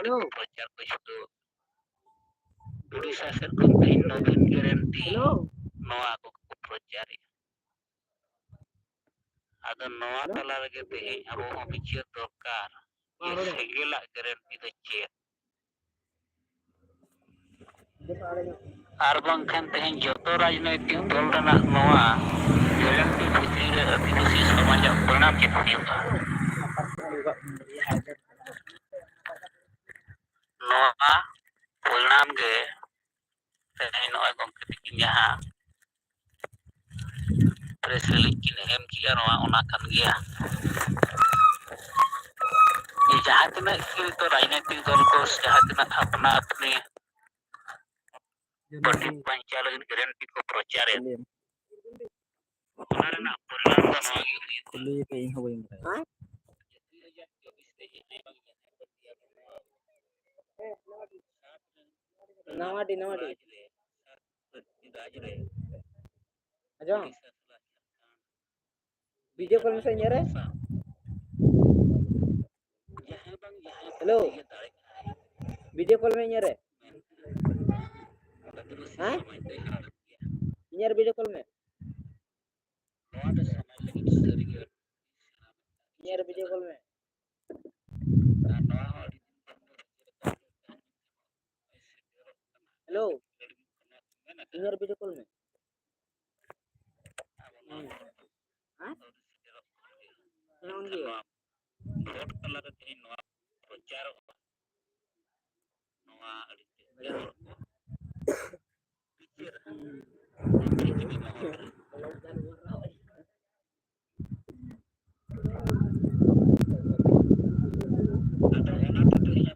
Halo. Projar ko itu Uड़ीसा से konten nobin guarantee Halo. noa ko projar ado noa Halo. tala lagi tehe abo ho bichir dokar ye Halo. segala guarantee do che ar bangkhan tehe joto rajnaitik dol rena noa guarantee bhitri re adivasi samaj pranam ke huyoga noa pranam ge tehe noa gongke tikin jaha press release kin em kiya noa ona kan gya ये जहाँ तना की तो राजनीतिक दल को जहाँ तना अपना अपने पंडित पंचालक गारंटी को प्रचार है हमारे ना परिणाम बनाओगे Kuliah kayak yang hawai mereka. Nawadi. Aja. Video call में सही है Hello. Video call में है हाँ यार video call में यार video call में Hello. यार video call में हाँ नाम क्या रोड कलर थे नवा प्रचार नवा अड़िते